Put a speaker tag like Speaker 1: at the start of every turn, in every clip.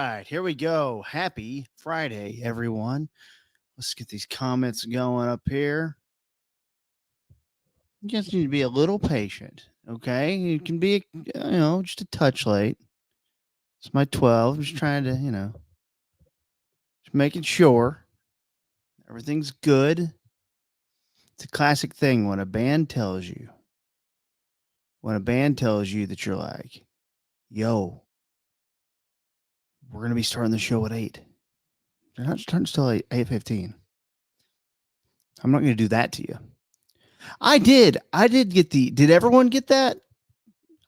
Speaker 1: right, here we go. Happy Friday, everyone. Let's get these comments going up here. You just need to be a little patient, okay? You can be, just a touch late. It's my 12. Just trying to, just making sure everything's good. It's a classic thing when a band tells you that you're like, yo, we're going to be starting the show at 8. They're not starting till 8:15. I'm not going to do that to you. I did. Did everyone get that?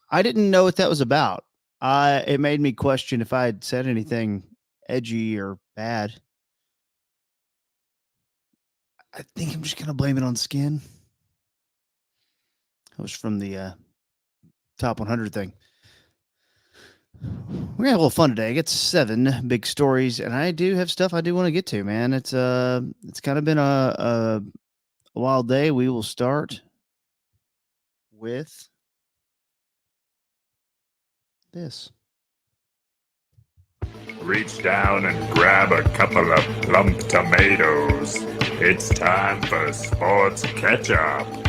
Speaker 1: I didn't know what that was about. It made me question if I had said anything edgy or bad. I think I'm just going to blame it on skin. That was from the top 100 thing. We're gonna have a little fun today. I got 7 big stories, and I do have stuff I do want to get to. Man, it's kind of been a wild day. We will start with this.
Speaker 2: Reach down and grab a couple of plump tomatoes. It's time for sports ketchup.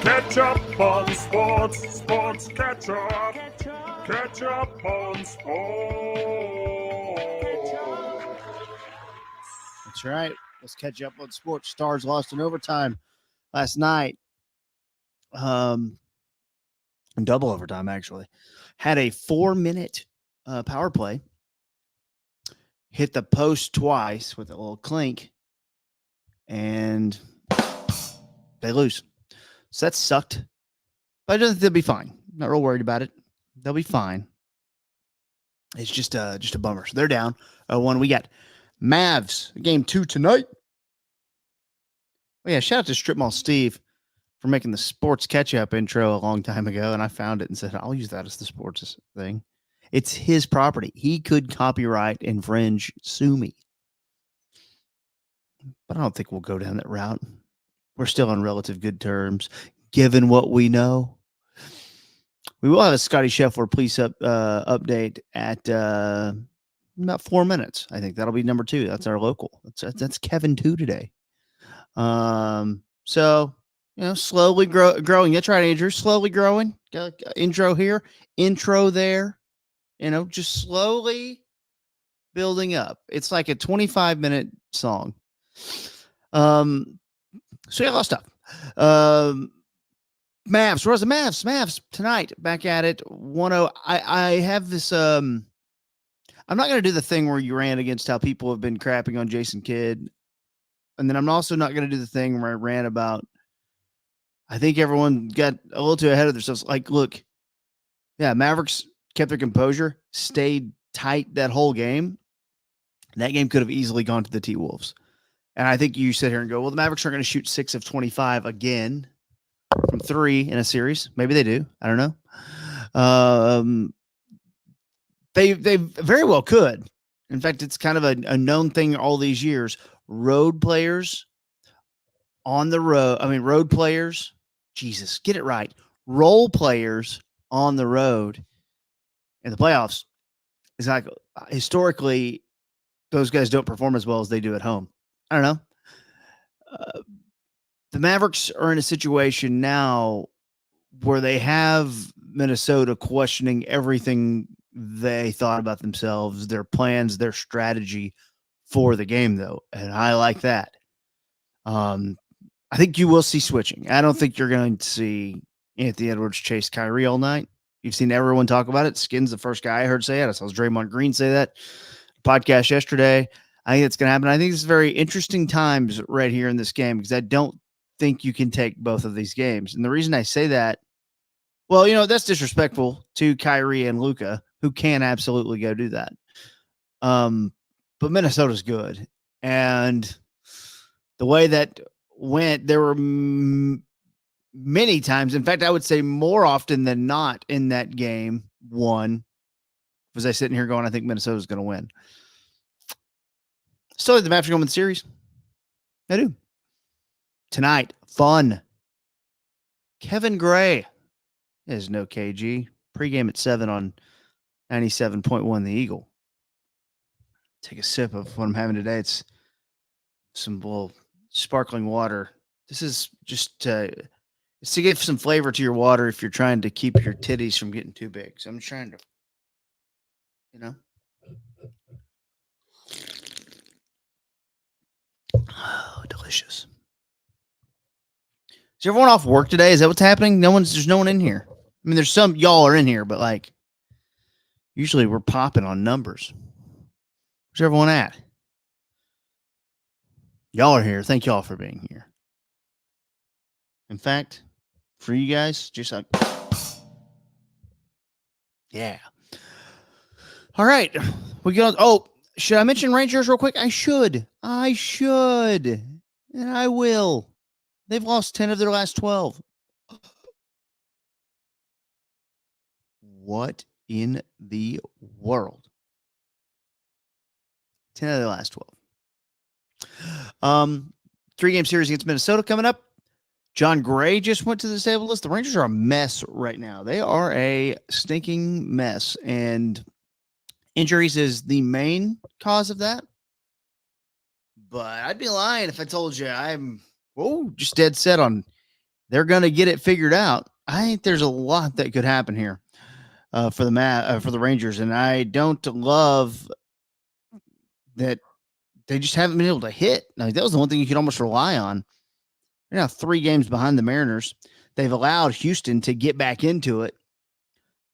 Speaker 2: Ketchup on sports, sports ketchup. Ketchup on sports.
Speaker 1: That's right. Let's catch up on sports. Stars lost in overtime last night. In double overtime, actually. Had a 4-minute power play. Hit the post twice with a little clink. And they lose. So that sucked. But I think they'll be fine. Not real worried about it. They'll be fine. It's just a bummer. So they're down. 1. We got Mavs, game 2 tonight. Oh, yeah, shout out to Strip Mall Steve for making the sports catch-up intro a long time ago, and I found it and said, I'll use that as the sports thing. It's his property. He could copyright, infringe, sue me. But I don't think we'll go down that route. We're still on relative good terms, given what we know. We will have a Scottie Scheffler police update at about 4 minutes. I think that'll be number 2. That's our local. That's Kevin 2 today. So, slowly growing. That's right, Andrew. Slowly growing. Intro here, intro there. Just slowly building up. It's like a 25-minute song. So yeah, a lot of stuff. Mavs. Where's the Mavs? Mavs tonight. Back at it. 1-0. I have this. I'm not going to do the thing where you ran against how people have been crapping on Jason Kidd. And then I'm also not going to do the thing where I ran about, I think everyone got a little too ahead of themselves. Like, look, yeah, Mavericks kept their composure, stayed tight that whole game. That game could have easily gone to the T-Wolves. And I think you sit here and go, well, the Mavericks are going to shoot 6 of 25 again from 3 in a series. Maybe they do. I don't know. They very well could. In fact, it's kind of a known thing all these years. Road players on the road. I mean, road players. Jesus, get it right. Role players on the road in the playoffs is like historically, those guys don't perform as well as they do at home. I don't know. The Mavericks are in a situation now where they have Minnesota questioning everything they thought about themselves, their plans, their strategy for the game, though. And I like that. I think you will see switching. I don't think you're going to see Anthony Edwards chase Kyrie all night. You've seen everyone talk about it. Skin's the first guy I heard say it. I saw Draymond Green say that podcast yesterday. I think it's going to happen. I think it's very interesting times right here in this game because I don't think you can take both of these games. And the reason I say that, well, that's disrespectful to Kyrie and Luka, who can absolutely go do that. But Minnesota's good. And the way that went, there were many times, in fact, I would say more often than not in that game, was I sitting here going, I think Minnesota's going to win. Still like the Mavericks going in the series. I do. Tonight, fun. Kevin Gray. There's no KG. Pregame at 7 on 97.1 The Eagle. take a sip of what I'm having today. It's some sparkling water. This is just it's to give some flavor to your water if you're trying to keep your titties from getting too big. So I'm trying to, you know. Oh, delicious. Is everyone off work today? Is that what's happening? There's no one in here. I mean, there's some y'all are in here, but like usually we're popping on numbers. Where's everyone at? Y'all are here. Thank y'all for being here. In fact, for you guys, just like, yeah. All right. We go. Oh, should I mention Rangers real quick? I should. And I will. They've lost 10 of their last 12. What in the world? 10 of their last 12. 3-game series against Minnesota coming up. John Gray just went to the disabled list. The Rangers are a mess right now. They are a stinking mess, and injuries is the main cause of that. But I'd be lying if I told you I'm just dead set on they're going to get it figured out. I think there's a lot that could happen here for the Rangers, and I don't love that they just haven't been able to hit. Now, that was the one thing you could almost rely on. They're now 3 games behind the Mariners. They've allowed Houston to get back into it.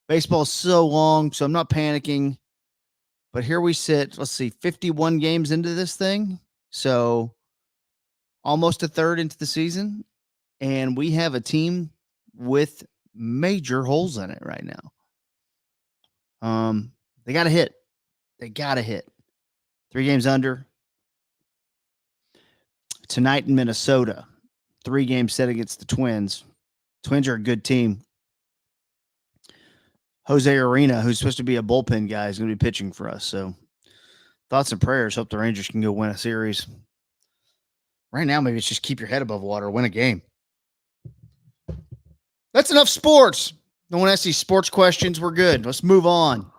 Speaker 1: Baseball's so long, so I'm not panicking. But here we sit, 51 games into this thing. So almost a third into the season. And we have a team with major holes in it right now. They got to hit. 3 games under. Tonight in Minnesota. 3 games set against the Twins. Twins are a good team. Jose Arena, who's supposed to be a bullpen guy, is going to be pitching for us. So thoughts and prayers. Hope the Rangers can go win a series. Right now, maybe it's just keep your head above water, win a game. That's enough sports. No one asks these sports questions. We're good. Let's move on.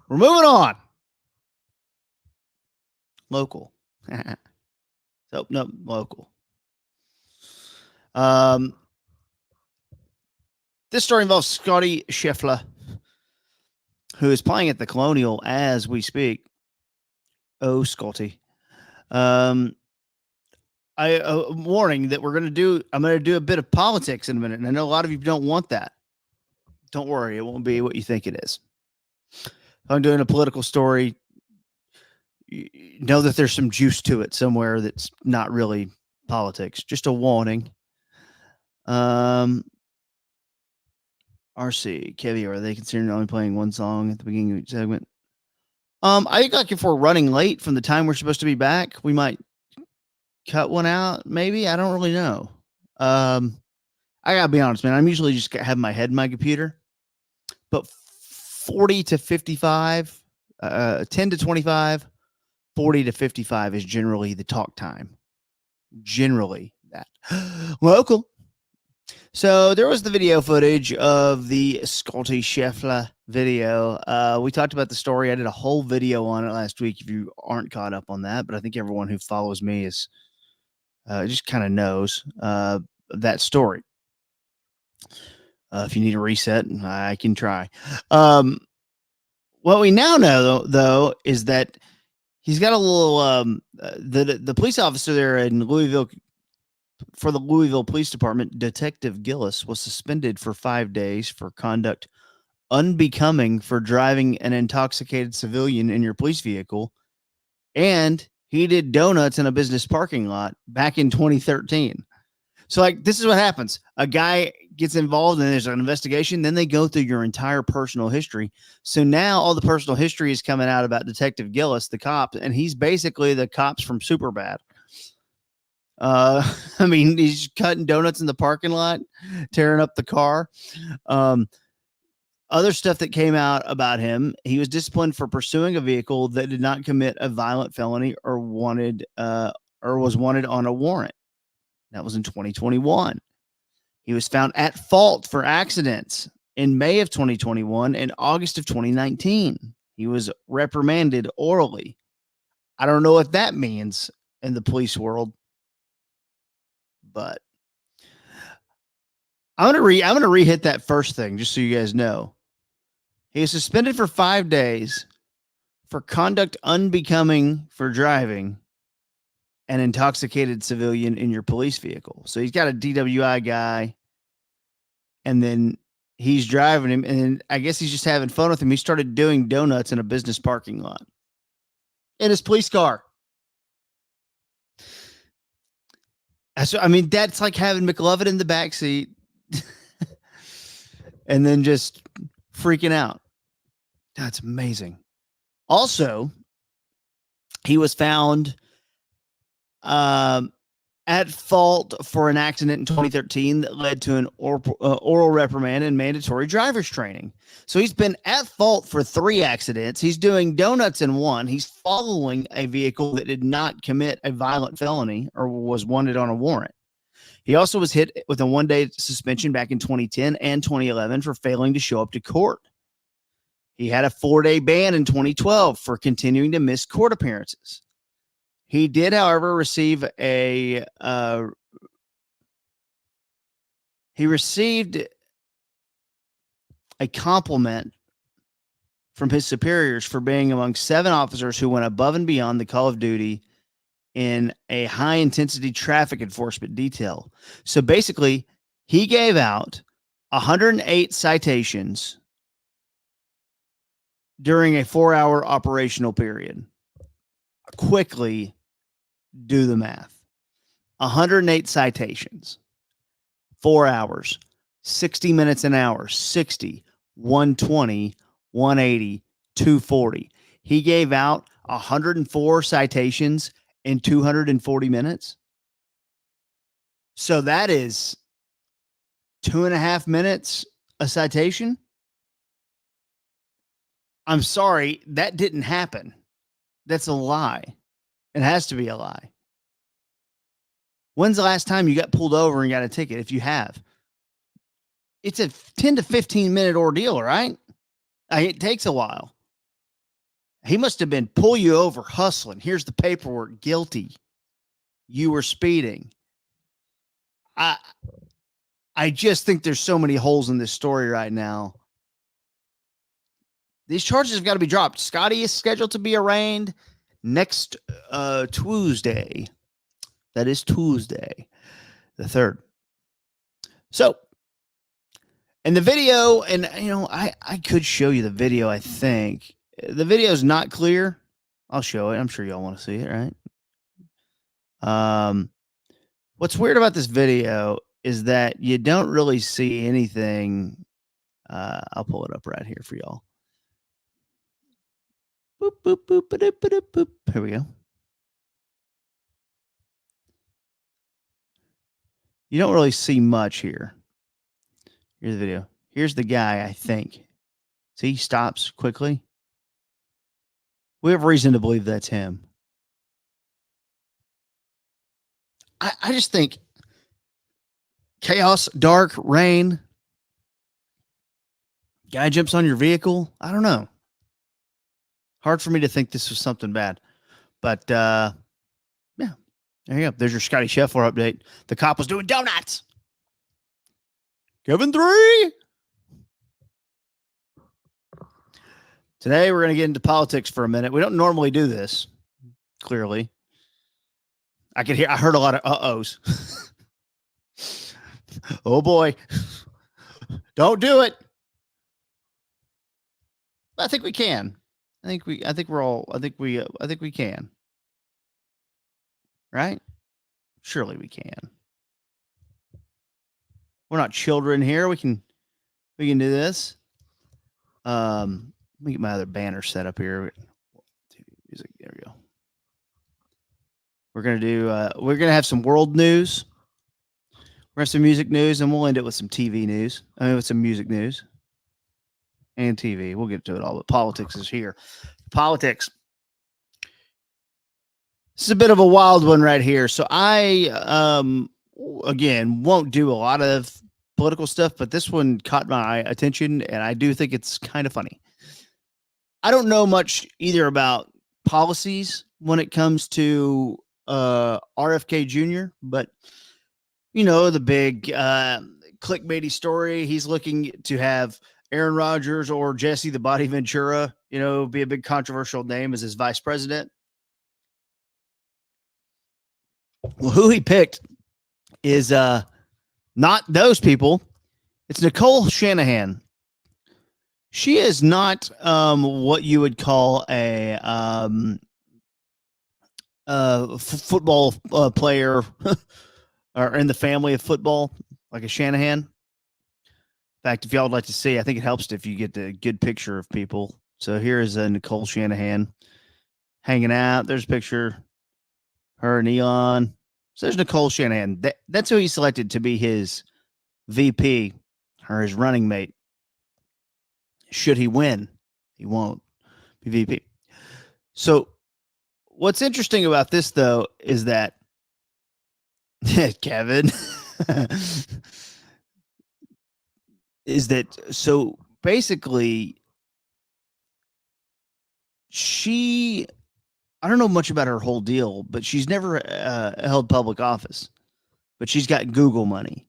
Speaker 1: We're moving on. Local. So, no, local. This story involves Scottie Scheffler, who is playing at the Colonial as we speak. Oh, Scotty. I'm warning that I'm going to do a bit of politics in a minute. And I know a lot of you don't want that. Don't worry. It won't be what you think it is. If I'm doing a political story, you know that there's some juice to it somewhere that's not really politics. Just a warning. RC, Kevy, are they considering only playing one song at the beginning of each segment? I think like if we're running late from the time we're supposed to be back, we might cut one out. Maybe. I don't really know. I gotta be honest, man. I'm usually just have my head in my computer, but 40 to 55, 10 to 25, 40 to 55 is generally the talk time. Generally that local. So there was the video footage of the Scottie Scheffler video. We talked about the story. I did a whole video on it last week. If you aren't caught up on that, but I think everyone who follows me is just kind of knows that story. If you need a reset, I can try. What we now know, though, is that he's got a little the police officer there in Louisville. For the Louisville Police Department, Detective Gillis was suspended for 5 days for conduct unbecoming for driving an intoxicated civilian in your police vehicle. And he did donuts in a business parking lot back in 2013. So, like, this is what happens. A guy gets involved and there's an investigation. Then they go through your entire personal history. So now all the personal history is coming out about Detective Gillis, the cop, and he's basically the cops from Superbad. I mean, he's cutting donuts in the parking lot, tearing up the car. Other stuff that came out about him, he was disciplined for pursuing a vehicle that did not commit a violent felony or was wanted on a warrant. That was in 2021. He was found at fault for accidents in May of 2021 and August of 2019. He was reprimanded orally I don't know what that means in the police world, but I'm gonna re-hit that first thing just so you guys know. He is suspended for 5 days for conduct unbecoming for driving an intoxicated civilian in your police vehicle. So he's got a DWI guy, and then he's driving him, and I guess he's just having fun with him. He started doing donuts in a business parking lot in his police car. I mean, that's like having McLovin in the backseat and then just freaking out. That's amazing. Also, he was found at fault for an accident in 2013 that led to an oral reprimand and mandatory driver's training. So he's been at fault for 3 accidents. He's doing donuts in 1. He's following a vehicle that did not commit a violent felony or was wanted on a warrant. He also was hit with a 1-day suspension back in 2010 and 2011 for failing to show up to court. He had a 4-day ban in 2012 for continuing to miss court appearances. He did, however, receive a compliment from his superiors for being among 7 officers who went above and beyond the call of duty in a high-intensity traffic enforcement detail. So basically, he gave out 108 citations during a 4-hour operational period. Quickly do the math. 108 citations, 4 hours, 60 minutes an hour, 60, 120, 180, 240. He gave out 104 citations in 240 minutes. So that is 2.5 minutes a citation. I'm sorry, that didn't happen. That's a lie. It has to be a lie. When's the last time you got pulled over and got a ticket? If you have, it's a 10 to 15 minute ordeal, right? It takes a while. He must have been pull you over hustling. Here's the paperwork. Guilty. You were speeding. I just think there's so many holes in this story right now. These charges have got to be dropped. Scottie is scheduled to be arraigned next Tuesday. That is Tuesday, the 3rd. So, in the video, and I could show you the video, I think. The video is not clear. I'll show it. I'm sure y'all want to see it, right? What's weird about this video is that you don't really see anything. I'll pull it up right here for y'all. Boop, boop, boop, boop, boop, boop. Here we go. You don't really see much here. Here's the video. Here's the guy, I think. See, he stops quickly. We have reason to believe that's him. I just think chaos, dark, rain. Guy jumps on your vehicle. I don't know. Hard for me to think this was something bad. But, yeah. There you go. There's your Scottie Scheffler update. The cop was doing donuts. Kevin 3. Today, we're going to get into politics for a minute. We don't normally do this, clearly. I heard a lot of uh-ohs. Oh, boy. Don't do it. I think we can. I think we can. Right? Surely we can. We're not children here. We can do this. Let me get my other banner set up here. Music. There we go. We're gonna have some world news. We're gonna have some music news, and we'll end it with some TV news. With some music news and TV. We'll get to it all, but politics is here. Politics. This is a bit of a wild one right here. So I, again, won't do a lot of political stuff, but this one caught my attention, and I do think it's kind of funny. I don't know much either about policies when it comes to RFK Jr., but the big clickbaity story. He's looking to have Aaron Rodgers or Jesse the Body Ventura, be a big controversial name as his vice president. Well, who he picked is not those people. It's Nicole Shanahan. She is not what you would call a football player or in the family of football, like a Shanahan. In fact, if y'all would like to see, I think it helps if you get a good picture of people. So here is Nicole Shanahan hanging out. There's a picture, her and Elon. So there's Nicole Shanahan. That's who he selected to be his VP or his running mate. Should he win, he won't be VP. So what's interesting about this, though, is that Kevin is that so basically I don't know much about her whole deal, but she's never held public office, but she's got Google money.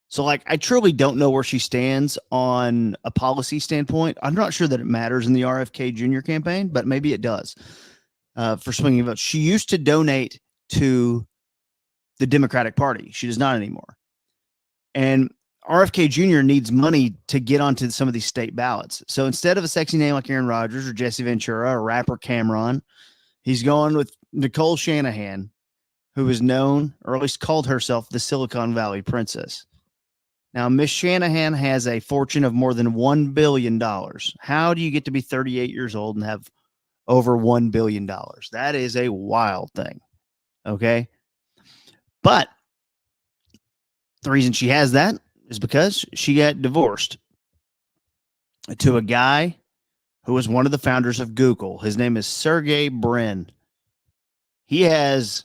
Speaker 1: So, like, I truly don't know where she stands on a policy standpoint. I'm not sure that it matters in the RFK Jr. campaign, but maybe it does for swinging votes. She used to donate to the Democratic Party. She does not anymore. And RFK Jr. needs money to get onto some of these state ballots. So instead of a sexy name like Aaron Rodgers or Jesse Ventura or rapper Cameron, he's going with Nicole Shanahan, who is known, or at least called herself, the Silicon Valley Princess. Now, Miss Shanahan has a fortune of more than $1 billion. How do you get to be 38 years old and have over $1 billion? That is a wild thing. Okay. But the reason she has that is because she got divorced to a guy who was one of the founders of Google. His name is Sergey Brin. He has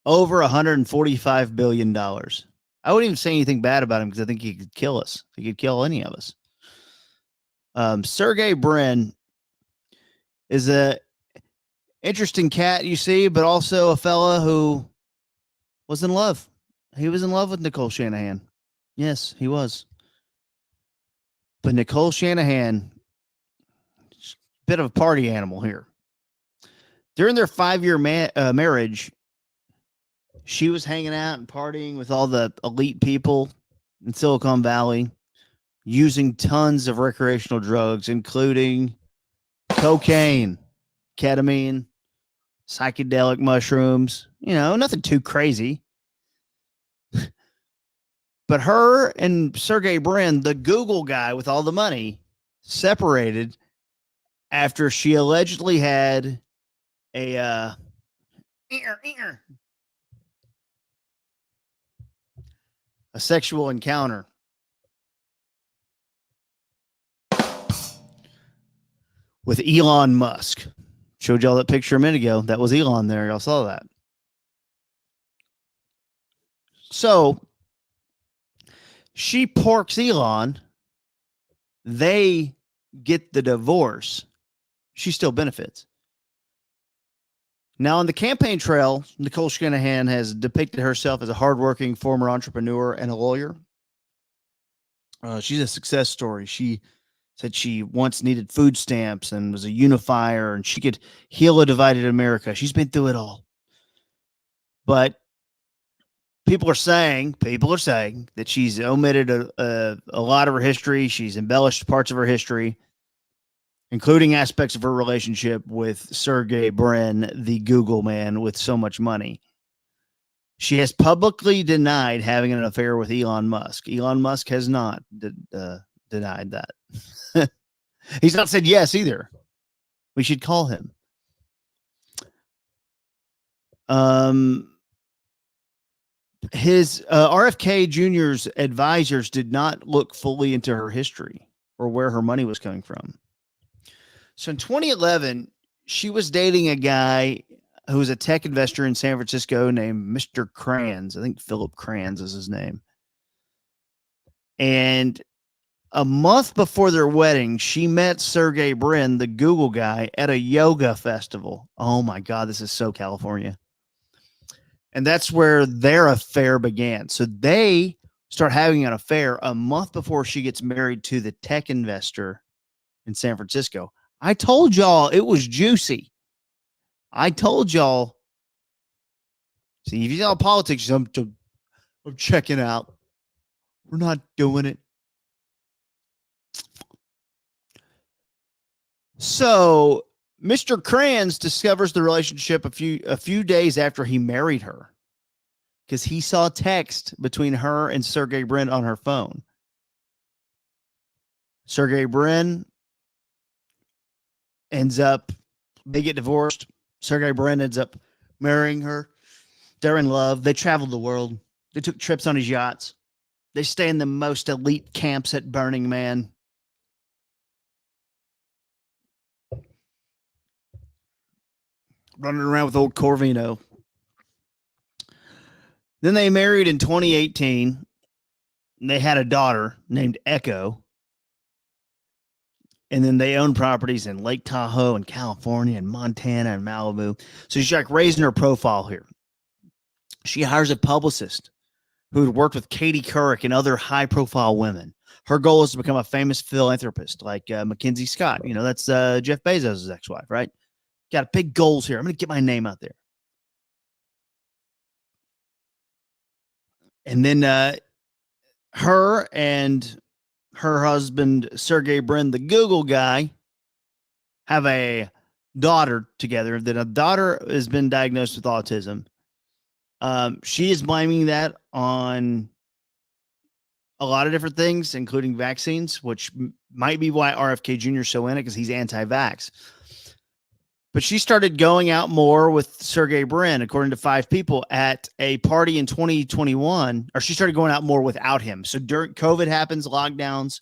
Speaker 1: over $145 billion. I wouldn't even say anything bad about him because I think he could kill us. He could kill any of us. Sergey Brin is a interesting cat, you see, but also a fella who was in love. He was in love with Nicole Shanahan. Yes, he was. But Nicole Shanahan, bit of a party animal here. During their 5-year marriage, she was hanging out and partying with all the elite people in Silicon Valley, using tons of recreational drugs, including cocaine, ketamine, psychedelic mushrooms, nothing too crazy. But her and Sergey Brin, the Google guy with all the money, separated after she allegedly had a sexual encounter with Elon Musk. Showed y'all that picture a minute ago. That was Elon there. Y'all saw that. So she porks Elon. They get the divorce. She still benefits. Now, on the campaign trail, Nicole Shanahan has depicted herself as a hardworking former entrepreneur and a lawyer. She's a success story. She said she once needed food stamps and was a unifier, and she could heal a divided America. She's been through it all. But people are saying that she's omitted a lot of her history. She's embellished parts of her history, including aspects of her relationship with Sergey Brin, the Google man with so much money. She has publicly denied having an affair with Elon Musk. Elon Musk has not denied that. He's not said yes either. We should call him. His RFK Jr.'s advisors did not look fully into her history or where her money was coming from. So in 2011, she was dating a guy who was a tech investor in San Francisco named Mr. Kranz. I think Philip Kranz is his name. And A month before their wedding, she met Sergey Brin, the Google guy, at a yoga festival. Oh my God, this is so California. And that's where their affair began. So they start having an affair a month before she gets married to the tech investor in San Francisco. I told y'all it was juicy. I told y'all. See, if you know politics, I'm checking out. We're not doing it. So Mr. Kranz discovers the relationship a few days after he married her, because he saw text between her and Sergey Brin on her phone. Sergey Brin they get divorced. Sergey Brin ends up marrying her. They're in love. They traveled the world. They took trips on his yachts. They stay in the most elite camps at Burning Man. Running around with old Corvino. Then they married in 2018. And they had a daughter named Echo. And then they own properties in Lake Tahoe and California and Montana and Malibu. So she's like raising her profile here. She hires a publicist who had worked with Katie Couric and other high-profile women. Her goal is to become a famous philanthropist like Mackenzie Scott. You know, that's Jeff Bezos' ex-wife, right? Got big goals here. I'm going to get my name out there. And then her and her husband, Sergey Brin, the Google guy, have a daughter together. That a daughter has been diagnosed with autism. She is blaming that on a lot of different things, including vaccines, which might be why RFK Jr. is so in it, because he's anti-vax. But she started going out more with Sergey Brin, according to 5 people, at a party in 2021, or she started going out more without him. So during COVID happens, lockdowns,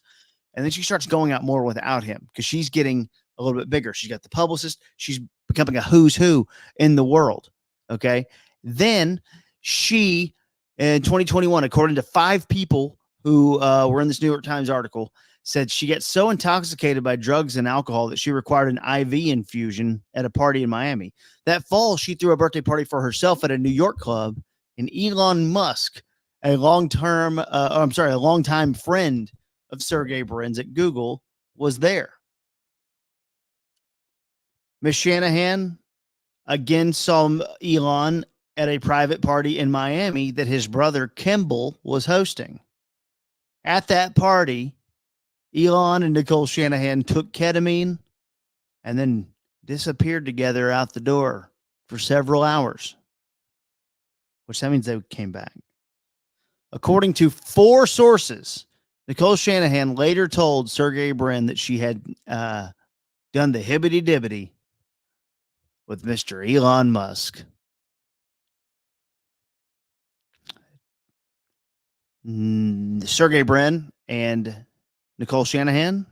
Speaker 1: and then she starts going out more without him because she's getting a little bit bigger. She's got the publicist. She's becoming a who's who in the world. Okay. Then she, in 2021, according to 5 people who were in this New York Times article, said she gets so intoxicated by drugs and alcohol that she required an IV infusion at a party in Miami. That fall, she threw a birthday party for herself at a New York club, and Elon Musk, a longtime friend of Sergey Brin's at Google, was there. Miss Shanahan again saw Elon at a private party in Miami that his brother Kimball was hosting. At that party, Elon and Nicole Shanahan took ketamine and then disappeared together out the door for several hours, which that means they came back. According to 4 sources, Nicole Shanahan later told Sergey Brin that she had done the hibbity-dibbity with Mr. Elon Musk. Sergey Brin and Nicole Shanahan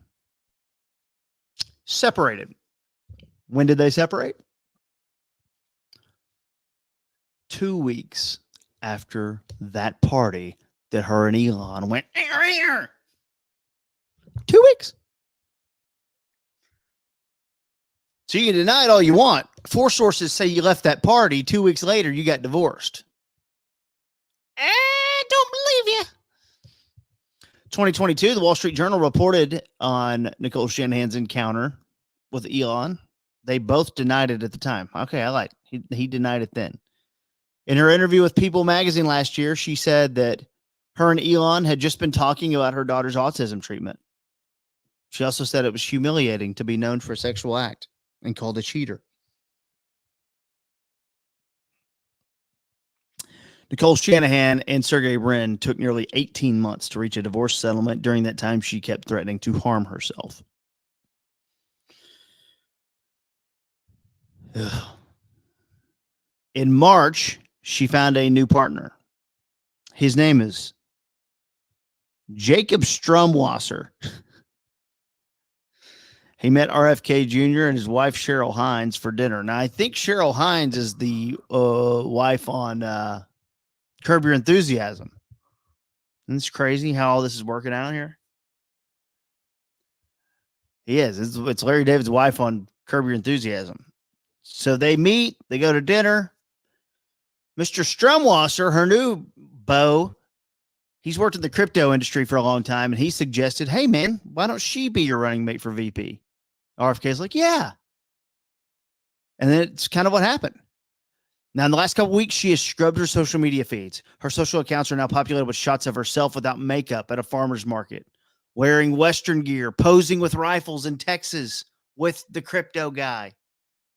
Speaker 1: separated. When did they separate? 2 weeks after that party that her and Elon went. 2 weeks. So you can deny it all you want. 4 sources say you left that party. 2 weeks later, you got divorced. I don't believe you. 2022, the Wall Street Journal reported on Nicole Shanahan's encounter with Elon. They both denied it at the time. Okay, I like it. He denied it then. In her interview with People magazine last year, she said that her and Elon had just been talking about her daughter's autism treatment. She also said it was humiliating to be known for a sexual act and called a cheater. Nicole Shanahan and Sergey Brin took nearly 18 months to reach a divorce settlement. During that time, she kept threatening to harm herself. Ugh. In March, she found a new partner. His name is Jacob Strumwasser. He met RFK Jr. and his wife, Cheryl Hines, for dinner. Now, I think Cheryl Hines is the wife on Curb Your Enthusiasm. Isn't this crazy how all this is working out here? He is. It's Larry David's wife on Curb Your Enthusiasm. So they meet, they go to dinner. Mr. Strumwasser, her new beau, he's worked in the crypto industry for a long time, and he suggested, hey, man, why don't she be your running mate for VP? RFK's like, yeah. And then it's kind of what happened. Now, in the last couple of weeks, she has scrubbed her social media feeds. Her social accounts are now populated with shots of herself without makeup at a farmer's market, wearing Western gear, posing with rifles in Texas with the crypto guy.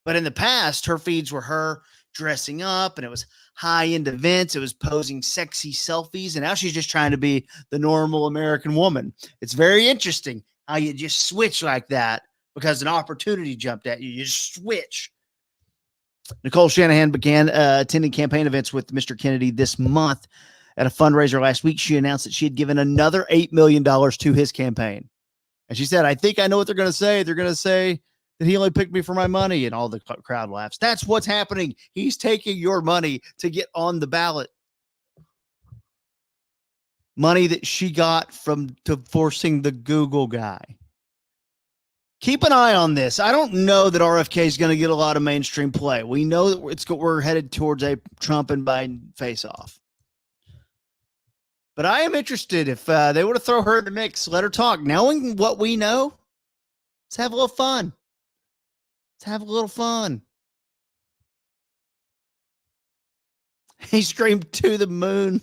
Speaker 1: But in the past, her feeds were her dressing up, and it was high-end events. It was posing sexy selfies, and now she's just trying to be the normal American woman. It's very interesting how you just switch like that because an opportunity jumped at you. You just switch. Nicole Shanahan began attending campaign events with Mr. Kennedy this month. At a fundraiser last week, she announced that she had given another $8 million to his campaign. And she said, I think I know what they're going to say. They're going to say that he only picked me for my money, and all the crowd laughs. That's what's happening. He's taking your money to get on the ballot. Money that she got from divorcing the Google guy. Keep an eye on this. I don't know that RFK is going to get a lot of mainstream play. We know that we're headed towards a Trump and Biden face-off. But I am interested if they were to throw her in the mix, let her talk. Knowing what we know, let's have a little fun. Let's have a little fun. He screamed to the moon.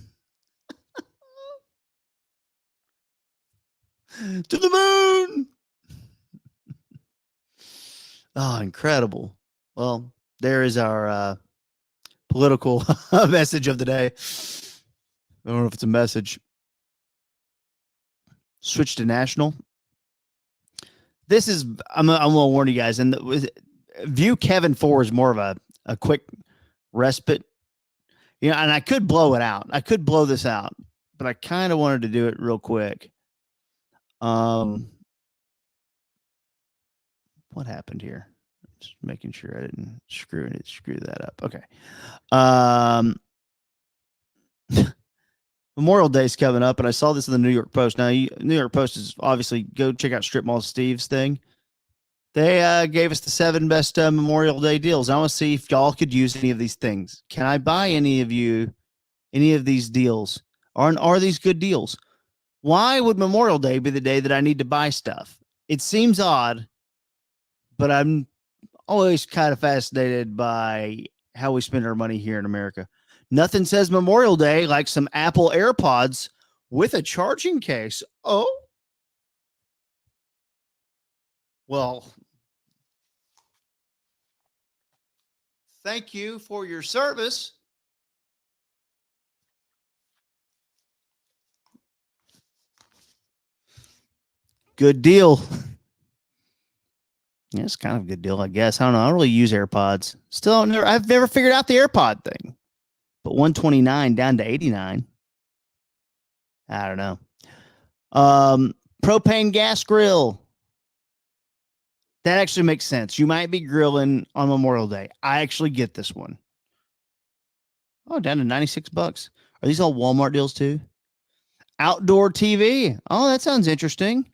Speaker 1: To the moon. Oh, incredible. Well, there is our political message of the day. I don't know if it's a message. Switch to national. This is, I'm going to warn you guys, and view Kevin 4 is more of a quick respite. You know, and I could blow it out. I could blow this out, but I kind of wanted to do it real quick. What happened here? Just making sure I didn't screw that up. Okay. Memorial Day is coming up, and I saw this in the New York Post. Now, New York Post is obviously, go check out Strip Mall Steve's thing. They gave us the 7 best Memorial Day deals. I want to see if y'all could use any of these things. Can I buy any of these deals? Are these good deals? Why would Memorial Day be the day that I need to buy stuff? It seems odd, but I'm always kind of fascinated by how we spend our money here in America. Nothing says Memorial Day like some Apple AirPods with a charging case. Oh, well, thank you for your service. Good deal. Yeah, it's kind of a good deal, I guess. I don't know. I don't really use AirPods. I've never figured out the AirPod thing. But 129 down to 89. I don't know. Propane gas grill. That actually makes sense. You might be grilling on Memorial Day. I actually get this one. Oh, down to $96. Are these all Walmart deals too? Outdoor TV. Oh, that sounds interesting.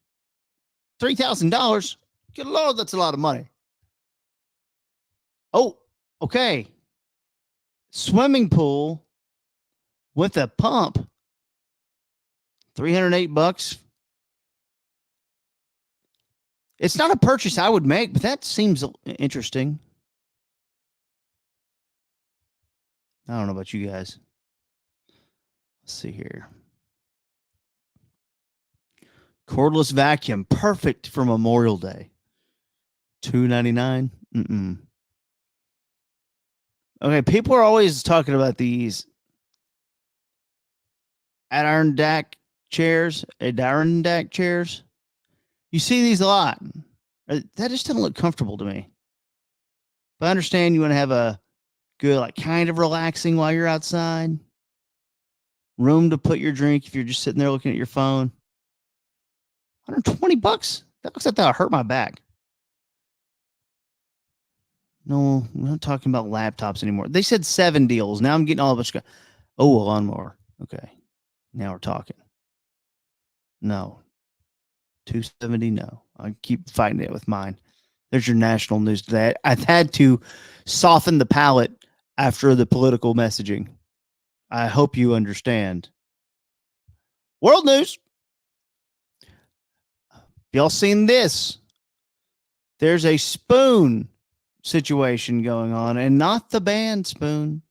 Speaker 1: $3,000. Good Lord, that's a lot of money. Oh, okay. Swimming pool with a pump. $308. It's not a purchase I would make, but that seems interesting. I don't know about you guys. Let's see here. Cordless vacuum, perfect for Memorial Day. $299. Okay, people are always talking about these Adirondack chairs. You see these a lot. That just doesn't look comfortable to me. But I understand you want to have a good, like, kind of relaxing while you're outside. Room to put your drink if you're just sitting there looking at your phone. $120. That looks like that'll hurt my back. No, we're not talking about laptops anymore. They said 7 deals. Now I'm getting all of us. Oh, a lawnmower. Okay. Now we're talking. No. 270, no. I keep fighting it with mine. There's your national news today. I've had to soften the palate after the political messaging. I hope you understand. World news. Y'all seen this? There's a spoon situation going on, and not the band spoon.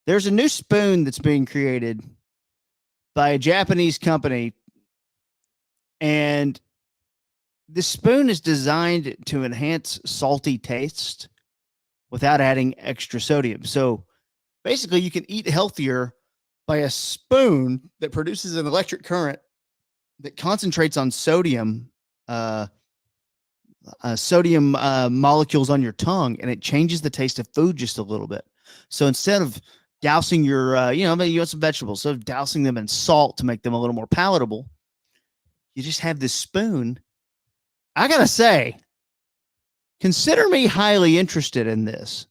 Speaker 1: There's a new spoon that's being created by a Japanese company, and the spoon is designed to enhance salty taste without adding extra sodium. So basically, you can eat healthier by a spoon that produces an electric current that concentrates on sodium molecules on your tongue, and it changes the taste of food just a little bit. So instead of dousing your, maybe you want some vegetables, so dousing them in salt to make them a little more palatable, you just have this spoon. I gotta say, consider me highly interested in this.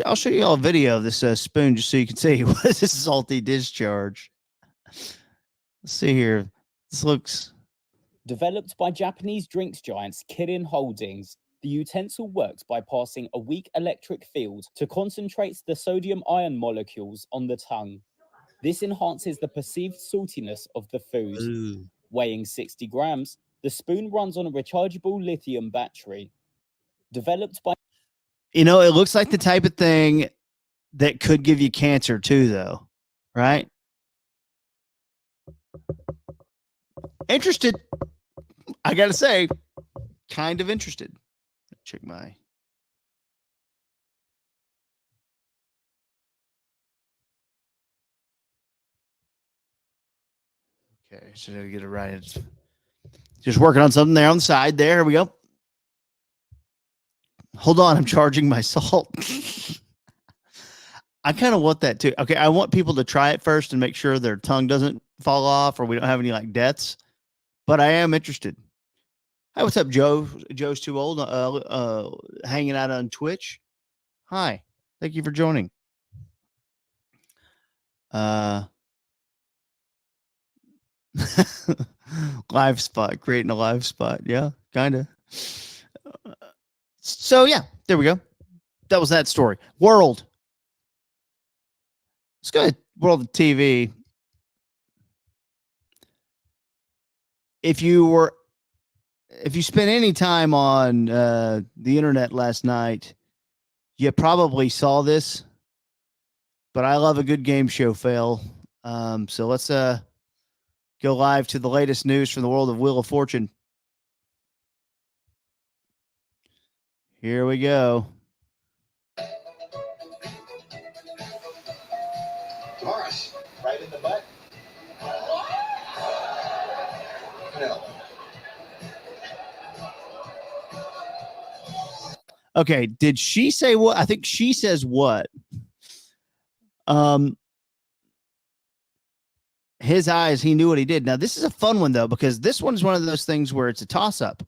Speaker 1: I'll show you all a video of this spoon just so you can see what is this salty discharge. Let's see here. This looks...
Speaker 3: Developed by Japanese drinks giants Kirin Holdings, the utensil works by passing a weak electric field to concentrate the sodium ion molecules on the tongue. This enhances the perceived saltiness of the food.
Speaker 1: Ooh.
Speaker 3: Weighing 60 grams, the spoon runs on a rechargeable lithium battery. Developed by...
Speaker 1: It looks like the type of thing that could give you cancer too, though, right? Interested. I got to say, kind of interested. Check my... Okay, so I get it right. It's just working on something there on the side. There we go. Hold on, I'm charging my salt. I kind of want that too. Okay, I want people to try it first and make sure their tongue doesn't fall off or we don't have any like deaths. But I am interested. Hey, what's up, Joe? Joe's too old. Hanging out on Twitch. Hi, thank you for joining. Live spot, creating a live spot. Yeah, kind of. So yeah, there we go. That was that story. World. Let's go to World of TV. If you spent any time on the internet last night, you probably saw this. But I love a good game show fail. So let's go live to the latest news from the world of Wheel of Fortune. Here we go.
Speaker 4: Morris, right in the butt. No.
Speaker 1: Okay, did she say what? I think she says what? His eyes, he knew what he did. Now, this is a fun one, though, because this one's one of those things where it's a toss-up.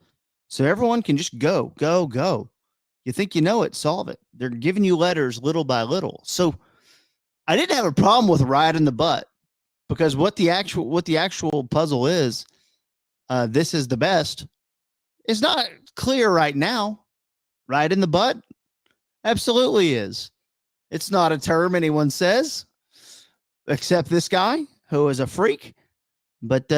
Speaker 1: So everyone can just go. You think you know it, solve it. They're giving you letters little by little. So I didn't have a problem with right in the butt, because what the actual puzzle is, this is the best. It's not clear right now. Right in the butt? Absolutely is. It's not a term anyone says, except this guy who is a freak. But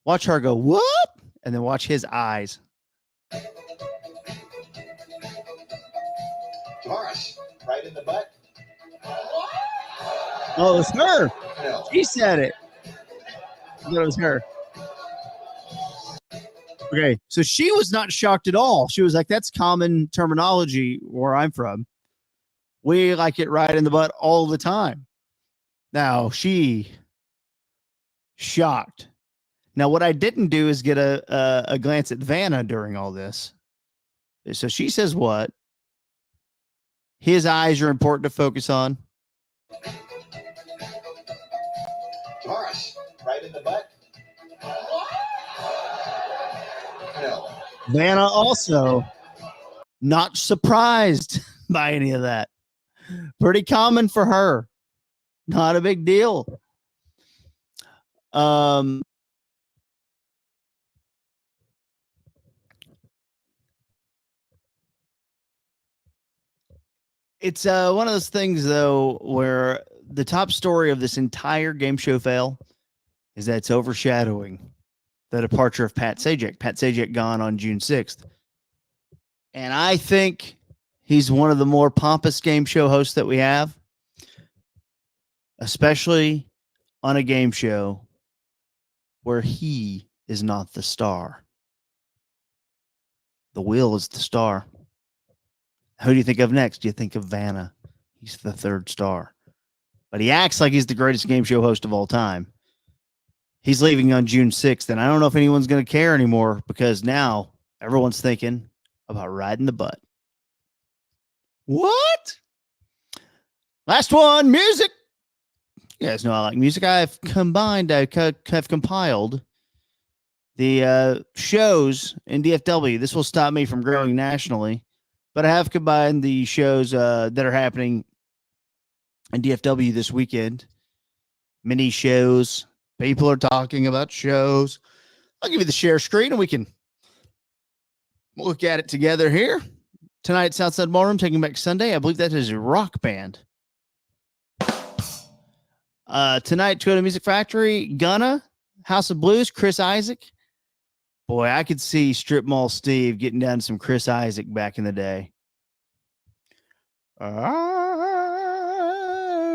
Speaker 1: watch her go, what? And then watch his eyes.
Speaker 4: Morris, right in the butt.
Speaker 1: Oh, it's her.
Speaker 4: No.
Speaker 1: She said it. I thought it was her. Okay, so she was not shocked at all. She was like, that's common terminology where I'm from. We like it right in the butt all the time. Now, she shocked. Now, what I didn't do is get a glance at Vanna during all this. So she says what? His eyes are important to focus on.
Speaker 4: Morris, right in the butt. No.
Speaker 1: Vanna also not surprised by any of that. Pretty common for her. Not a big deal. It's one of those things though where the top story of this entire game show fail is that it's overshadowing the departure of Pat Sajak. Pat Sajak gone on June 6th. And I think he's one of the more pompous game show hosts that we have, especially on a game show where he is not the star. The wheel is the star. Who do you think of next? Do you think of Vanna? He's the third star. But he acts like he's the greatest game show host of all time. He's leaving on June 6th, and I don't know if anyone's going to care anymore because now everyone's thinking about riding the butt. What? Last one, music. You guys know I like music. I've compiled the shows in DFW. This will stop me from growing nationally, but I have combined the shows that are happening in DFW this weekend. Mini shows. People are talking about shows. I'll give you the share screen and we can look at it together here. Tonight, Southside Ballroom, Taking Back Sunday. I believe that is a rock band. Tonight, Toyota Music Factory, Gunna, House of Blues, Chris Isaac. Boy, I could see Strip Mall Steve getting down to some Chris Isaac back in the day. I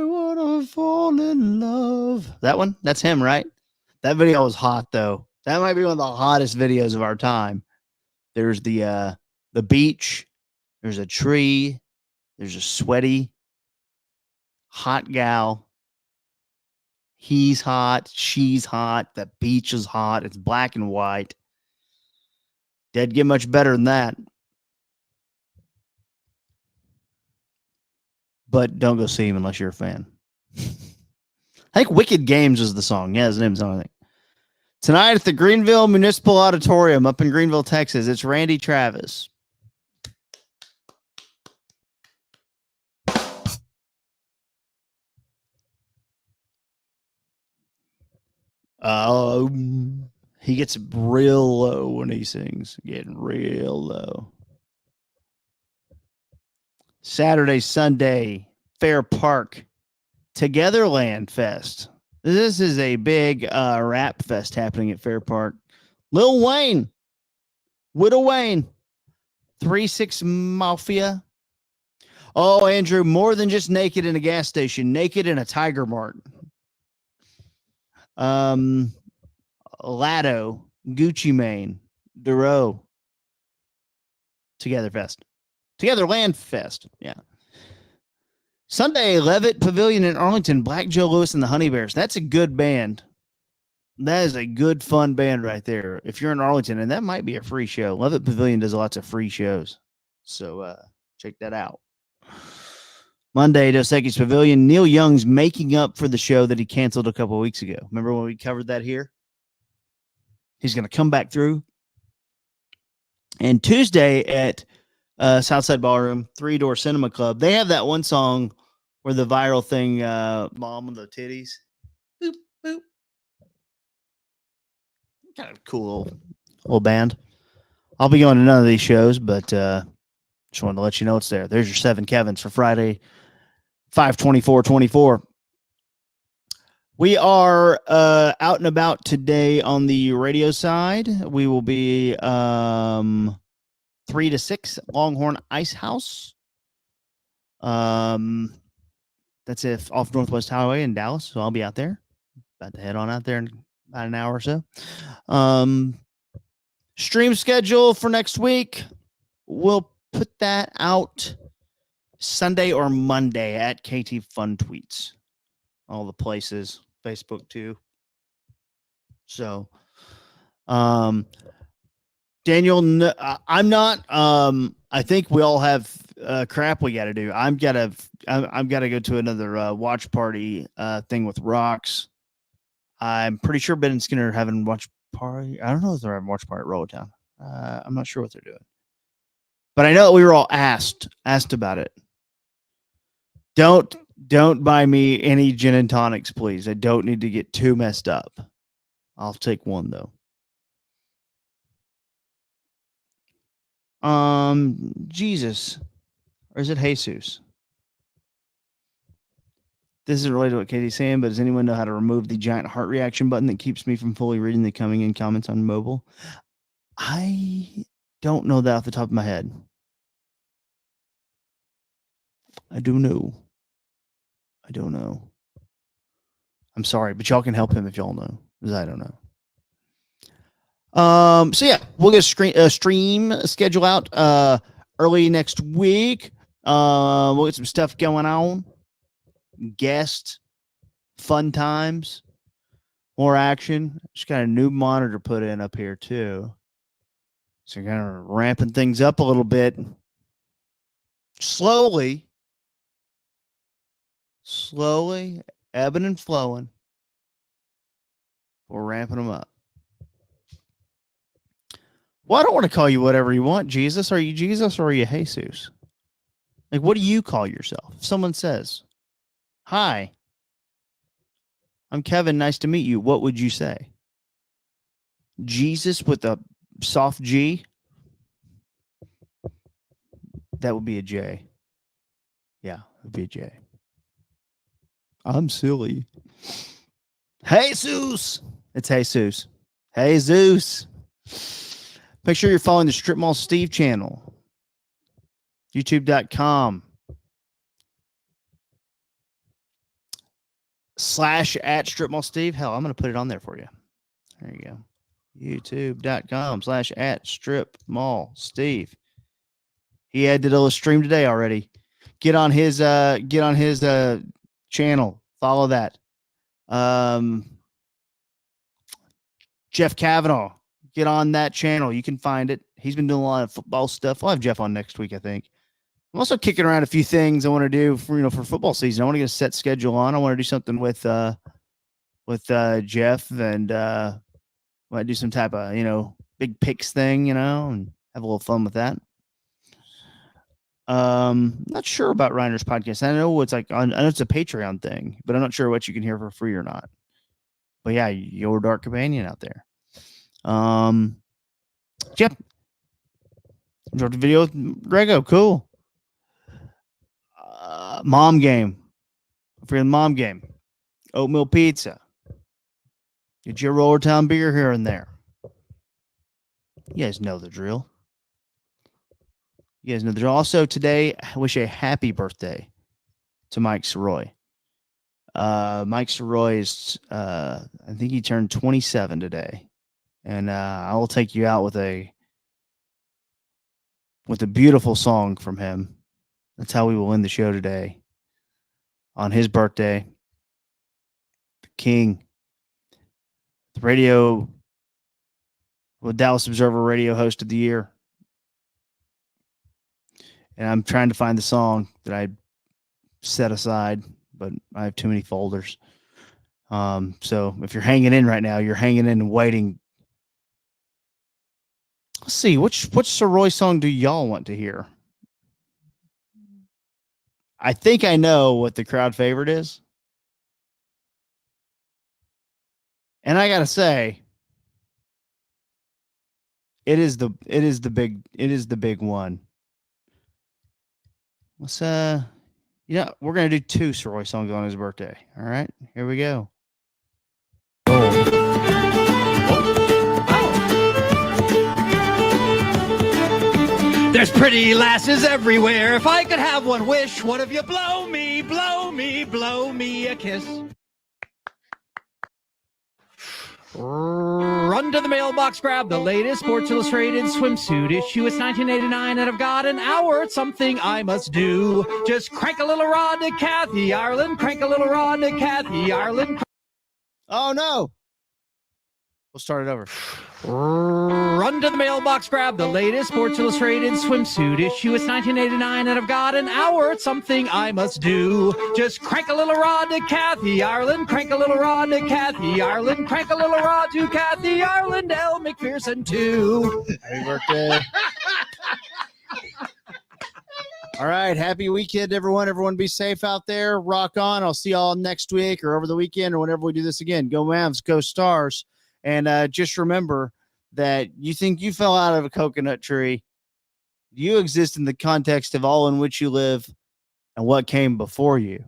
Speaker 1: wanna fall in love. That one? That's him, right? That video was hot, though. That might be one of the hottest videos of our time. There's the beach. There's a tree. There's a sweaty, hot gal. He's hot. She's hot. The beach is hot. It's black and white. Didn't get much better than that. But don't go see him unless you're a fan. I think Wicked Games was the song. Yeah, his name's on it. Tonight at the Greenville Municipal Auditorium up in Greenville, Texas, it's Randy Travis. He gets real low when he sings. Getting real low. Saturday, Sunday, Fair Park, Togetherland Fest. This is a big rap fest happening at Fair Park. Lil Wayne, Widow Wayne, 3-6 Mafia. Oh, Andrew, more than just naked in a gas station, naked in a Tiger Mart. Lado, Gucci Mane, Duro, Togetherland Fest. Yeah. Sunday, Levitt Pavilion in Arlington, Black Joe Lewis and the Honey Bears. That's a good band. That is a good, fun band right there. If you're in Arlington, and that might be a free show. Levitt Pavilion does lots of free shows. So check that out. Monday, Dos Equis Pavilion. Neil Young's making up for the show that he canceled a couple of weeks ago. Remember when we covered that here? He's going to come back through. And Tuesday at Southside Ballroom, 3 Door Cinema Club, they have that one song where the viral thing, Mom with the Titties. Boop, boop. Kind of cool little band. I'll be going to none of these shows, but just wanted to let you know it's there. There's your 7Kevins for Friday, 5/24/24. We are out and about today on the radio side. We will be 3 to 6 Longhorn Ice House. That's it off Northwest Highway in Dallas. So I'll be out there. About to head on out there in about an hour or so. Stream schedule for next week. We'll put that out Sunday or Monday at KT Fun Tweets. All the places. Facebook too. So, Daniel, I'm not. I think we all have crap we got to do. I've got to go to another watch party thing with Rocks. I'm pretty sure Ben and Skinner are having watch party. I don't know if they're having watch party at Rolltown. I'm not sure what they're doing, but I know that we were all asked about it. Don't buy me any gin and tonics, please. I don't need to get too messed up. I'll take one though. Jesus, or is it Jesus? This isn't related to what Katie's saying, but does anyone know how to remove the giant heart reaction button that keeps me from fully reading the coming in comments on mobile? I don't know that off the top of my head. I don't know. I'm sorry, but y'all can help him if y'all know, because I don't know. So yeah, we'll get a stream schedule out early next week. We'll get some stuff going on. Guest, fun times, more action. Just got a new monitor put in up here too. So kind of ramping things up a little bit. Slowly, ebbing and flowing. We're ramping them up. Well, I don't want to call you whatever you want, Jesus. Are you Jesus or are you Jesus? Like, what do you call yourself? If someone says, hi, I'm Kevin. Nice to meet you. What would you say? Jesus with a soft G? That would be a J. Yeah, it would be a J. I'm silly. Jesus. It's Jesus. Jesus. Make sure you're following the Strip Mall Steve channel. YouTube.com /@Strip Mall Steve. Hell, I'm going to put it on there for you. There you go. YouTube.com /@Strip Mall Steve. He did a little stream today already. Get on his channel. Follow that. Jeff Kavanaugh. Get on that channel. You can find it. He's been doing a lot of football stuff. I'll have Jeff on next week, I think. I'm also kicking around a few things I want to do for football season. I want to get a set schedule on. I want to do something with Jeff and might do some type of big picks thing, and have a little fun with that. Not sure about Reiner's podcast. I know it's like I know it's a Patreon thing, but I'm not sure what you can hear for free or not. But yeah, your dark companion out there. Yep. Enjoyed the video with Grego. Cool. Mom game. For the mom game. Oatmeal pizza. Get your Roller Town beer here and there. You guys know the drill. Also, today, I wish a happy birthday to Mike Soroy. Mike Soroy is, I think he turned 27 today. And I will take you out with a beautiful song from him. That's how we will end the show today. On his birthday, the King, the Dallas Observer Radio Host of the Year. And I'm trying to find the song that I set aside, but I have too many folders. So if you're hanging in right now, you're hanging in and waiting. Let's see, which Soroy song do y'all want to hear? I think I know what the crowd favorite is. And I gotta say, it is the big one. Let's we're gonna do 2 Soroy songs on his birthday. All right, here we go.
Speaker 5: There's pretty lasses everywhere. If I could have one wish, what if you blow me, blow me, blow me a kiss? Run to the mailbox, grab the latest Sports Illustrated swimsuit issue. It's 1989 and I've got an hour. It's something I must do. Just crank a little rod to Kathy Ireland. Crank a little rod to Kathy Ireland.
Speaker 1: Oh, no. We'll start it over.
Speaker 5: Run to the mailbox, grab the latest Sports Illustrated swimsuit issue. It's 1989 and I've got an hour. It's something I must do. Just crank a little rod to Kathy Ireland. Crank a little rod to Kathy Ireland. Crank a little rod to Kathy Ireland. Elle McPherson too.
Speaker 1: Happy birthday. All right. Happy weekend, everyone. Everyone be safe out there. Rock on. I'll see y'all next week or over the weekend or whenever we do this again. Go Mavs. Go Stars. And just remember that you think you fell out of a coconut tree. You exist in the context of all in which you live and what came before you.